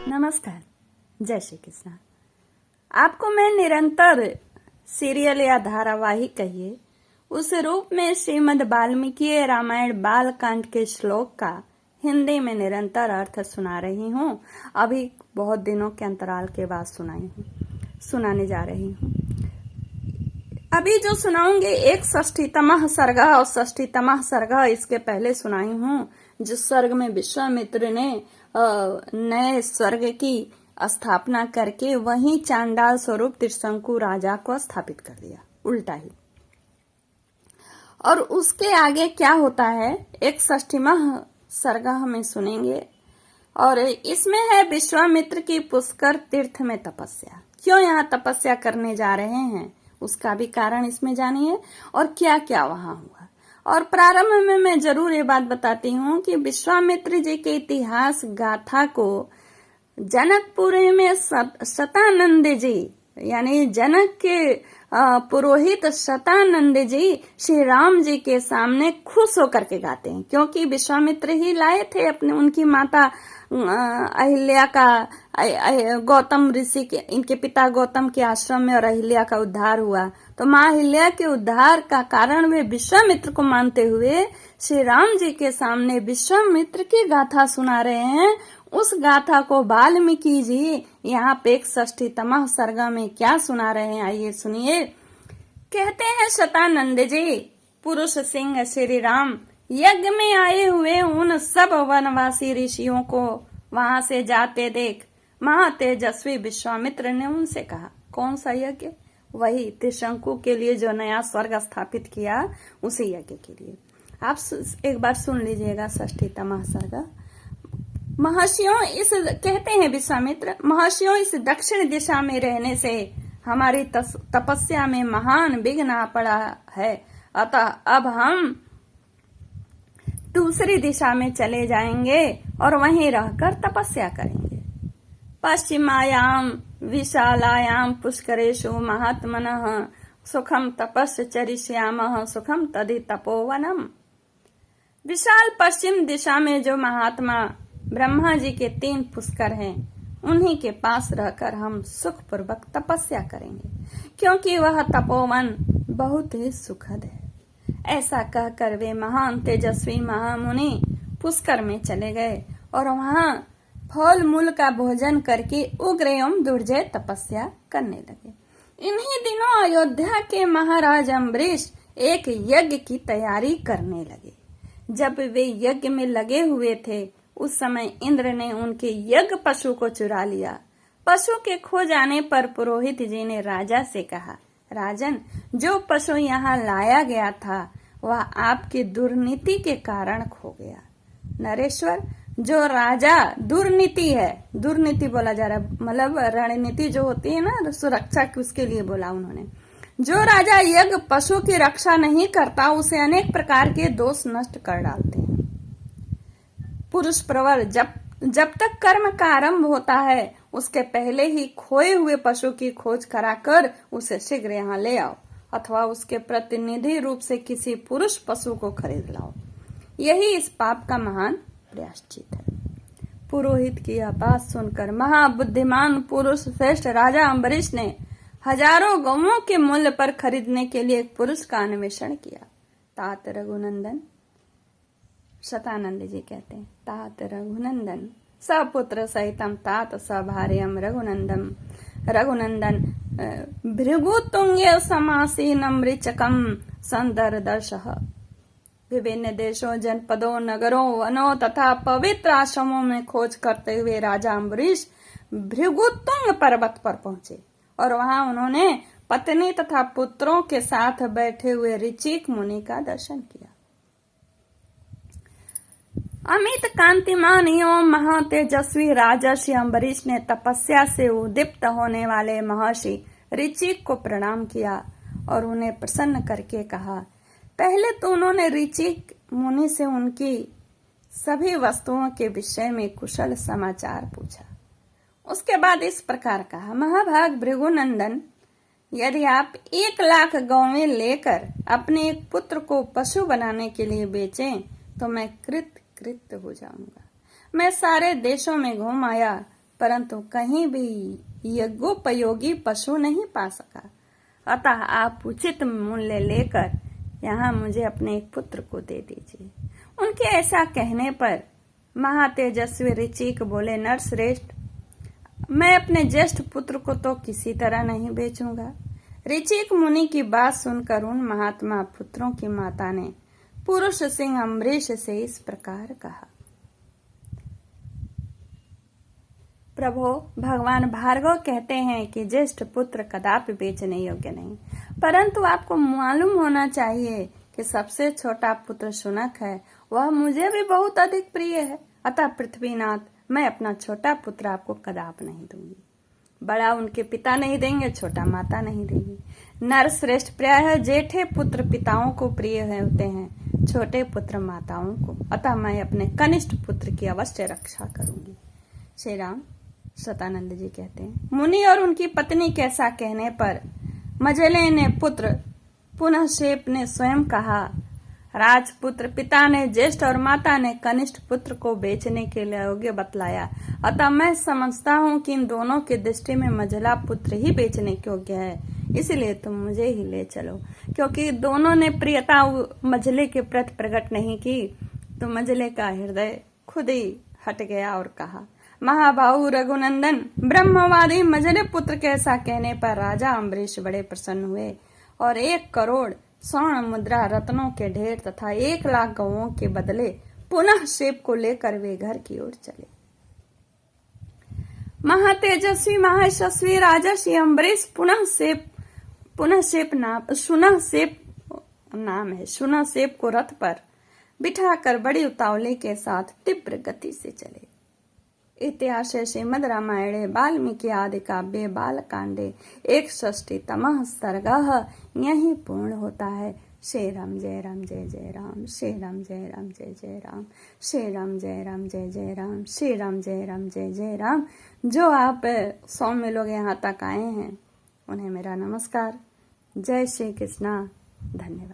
नमस्कार, जय श्री कृष्ण। आपको मैं निरंतर सीरियल या धारावाहिक कहिए उस रूप में श्रीमद् वाल्मीकि रामायण बाल कांड के श्लोक का हिंदी में निरंतर अर्थ सुना रही हूँ। अभी बहुत दिनों के अंतराल के बाद सुनाने जा रही हूँ। अभी जो सुनाऊंगे एक षष्ठीतमः सर्ग और षष्ठीतमः सर्ग इसके पहले सुनाई हूँ, जिस सर्ग में विश्वामित्र ने नए स्वर्ग की स्थापना करके वहीं चांडाल स्वरूप त्रिशंकु राजा को स्थापित कर दिया, उल्टा ही। और उसके आगे क्या होता है, एक षष्ठीमः सर्ग हमें सुनेंगे। और इसमें है विश्वामित्र की पुष्कर तीर्थ में तपस्या। क्यों यहाँ तपस्या करने जा रहे हैं उसका भी कारण इसमें जानिए, और क्या क्या वहां हुआ। और प्रारंभ में मैं जरूर ये बात बताती हूँ कि विश्वामित्र जी के इतिहास गाथा को जनकपुर में शतानंद जी यानी जनक के पुरोहित शतानंद जी श्री राम जी के सामने खुश होकर के गाते हैं, क्योंकि विश्वामित्र ही लाए थे अपने उनकी माता अहिल्या का गौतम ऋषि के, इनके पिता गौतम के आश्रम में और अहिल्या का उद्धार हुआ। तो माँ अहिल्या के उद्धार का कारण वे विश्वामित्र को मानते हुए श्री राम जी के सामने विश्वामित्र की गाथा सुना रहे हैं। उस गाथा को वाल्मीकि जी यहाँ पे एक षष्ठीतमः सर्ग में क्या सुना रहे हैं, आइए सुनिए। कहते हैं शतानंद जी, पुरुष सिंह श्री राम यज्ञ में आए हुए उन सब वनवासी ऋषियों को वहां से जाते देख महातेजस्वी विश्वामित्र ने उनसे कहा, कौन सा यज्ञ? वही त्रिशंकु के लिए जो नया स्वर्ग स्थापित किया, उसी यज्ञ के लिए। आप एक बार सुन लीजिएगा षष्ठीतमः सर्ग। महर्षियों इस कहते हैं विश्वामित्र, महर्षियों इस दक्षिण दिशा में रहने से हमारी तपस्या में महान विघ्न आ पड़ा है, अतः अब हम दूसरी दिशा में चले जाएंगे और वहीं रहकर तपस्या करेंगे। पश्चिमायाम विशालायाम पुष्करेषु महात्मनः सुखम तपश्चरिष्यामः सुखम तदि तपोवनम। विशाल पश्चिम दिशा में जो महात्मा ब्रह्मा जी के 3 पुष्कर हैं, उन्हीं के पास रहकर हम सुखपूर्वक तपस्या करेंगे, क्योंकि वह तपोवन बहुत ही सुखद है। ऐसा कहकर वे महान तेजस्वी महामुनि पुष्कर में चले गए और वहां फल मूल का भोजन करके उग्र एवं दुर्जय तपस्या करने लगे। इन्हीं दिनों अयोध्या के महाराज अम्बरीश एक यज्ञ की तैयारी करने लगे। जब वे यज्ञ में लगे हुए थे, उस समय इंद्र ने उनके यज्ञ पशु को चुरा लिया। पशु के खो जाने पर पुरोहित जी ने राजा से कहा, राजन, जो पशु यहाँ लाया गया था वह आपकी दुर्नीति के कारण खो गया। नरेश्वर, जो राजा दुर्नीति है, दुर्नीति बोला जा रहा है, मतलब रणनीति जो होती है ना सुरक्षा की, उसके लिए बोला उन्होंने। जो राजा यज्ञ पशु की रक्षा नहीं करता, उसे अनेक प्रकार के दोष नष्ट कर डालते हैं। पुरुष प्रवर जब तक कर्म का आरंभ होता है, उसके पहले ही खोए हुए पशु की खोज कराकर उसे शीघ्र यहाँ ले आओ, अथवा उसके प्रतिनिधि रूप से किसी पुरुष पशु को खरीद लाओ। यही इस पाप का महान प्रायश्चित है। पुरोहित की यह बात सुनकर महाबुद्धिमान पुरुष श्रेष्ठ राजा अम्बरीश ने हजारों गौओं के मूल्य पर खरीदने के लिए एक पुरुष का अन्वेषण किया। तात रघुनंदन, शतानंद जी कहते हैं, तात रघुनंदन सपुत्र सहितम तात सभार्यम रघुनंदन भृगुतुंगे समासीनम ऋचकम संदर्दर्शः। विभिन्न देशों, जनपदों, नगरों, वनों तथा पवित्र आश्रमों में खोज करते हुए राजा अम्बरीश भृगुतुंग पर्वत पर पहुंचे और वहां उन्होंने पत्नी तथा पुत्रों के साथ बैठे हुए ऋचिक मुनि का दर्शन किया। अमित कांतिमान एवं महातेजस्वी राजर्षि अम्बरीश ने तपस्या से उद्दीप्त होने वाले महर्षि ऋचिक को प्रणाम किया और उन्हें प्रसन्न करके कहा। पहले तो उन्होंने ऋचिक मुनि से उनकी सभी वस्तुओं के विषय में कुशल समाचार पूछा। उसके बाद इस प्रकार कहा, महाभाग भृगुनंदन, यदि आप 1,00,000 गौवें लेकर अपने एक पुत्र को पशु बनाने के लिए बेचें तो मैं कृत हो जाऊंगा। मैं सारे देशों में घूम आया, परंतु कहीं भी यज्ञोपयोगी पशु नहीं पा सका। अतः आप उचित मूल्य लेकर यहाँ मुझे अपने एक पुत्र को दे दीजिए। उनके ऐसा कहने पर महातेजस्वी ऋचिक बोले, नरश्रेष्ठ, मैं अपने ज्येष्ठ पुत्र को तो किसी तरह नहीं बेचूंगा। ऋचिक मुनि की बात सुनकर उन महात्मा पुत्रों की माता ने पुरुष सिंह अम्बरीश से इस प्रकार कहा, प्रभो, भगवान भार्गव कहते हैं कि ज्येष्ठ पुत्र कदापि बेचने योग्य नहीं, परंतु आपको मालूम होना चाहिए कि सबसे छोटा पुत्र शुनक है, वह मुझे भी बहुत अधिक प्रिय है। अतः पृथ्वीनाथ, मैं अपना छोटा पुत्र आपको कदापि नहीं दूंगी। बड़ा उनके पिता नहीं देंगे, छोटा माता नहीं देगी। नर श्रेष्ठ प्रायः जेठे पुत्र पिताओं को प्रिय होते हैं, छोटे पुत्र माताओं को। अतः मैं अपने कनिष्ठ पुत्र की अवश्य रक्षा करूंगी। श्री राम सतानंद जी कहते हैं, मुनि और उनकी पत्नी के ऐसा कहने पर मजले ने पुत्र पुनः शेप ने स्वयं कहा, राजपुत्र पिता ने ज्येष्ठ और माता ने कनिष्ठ पुत्र को बेचने के लिए योग्य बतलाया। अतः मैं समझता हूँ कि इन दोनों की दृष्टि में मझला पुत्र ही बेचने के योग्य है, इसलिए तुम मुझे ही ले चलो। क्योंकि दोनों ने प्रियता मझले के प्रति प्रकट नहीं की, तो मझले का हृदय खुद ही हट गया और कहा, महाबाहु रघुनंदन, ब्रह्मवादी मझले पुत्र के ऐसा कहने पर राजा अम्बरीश बड़े प्रसन्न हुए और 1 करोड़ स्वर्ण मुद्रा, रत्नों के ढेर तथा 1 लाख गौओं के बदले पुनः शेप को लेकर वे घर की ओर चले। महातेजस्वी महायशस्वी राजर्षि अम्बरीश शुनह शेप को रथ पर बिठाकर बड़ी उतावली के साथ तीव्र गति से चले। इतिहास श्रीमद् रामायणे वाल्मीकि आदि काव्ये बालकांडे 160तमः सर्गः यहीं पूर्ण होता है। श्री राम जय राम जय जय राम, श्री राम जय राम जय जय राम, श्री राम जय राम जय जय राम, श्री राम जय राम जय जय राम। जो आप 100 में लोग यहाँ तक आए हैं, उन्हें मेरा नमस्कार। जय श्री कृष्णा। धन्यवाद।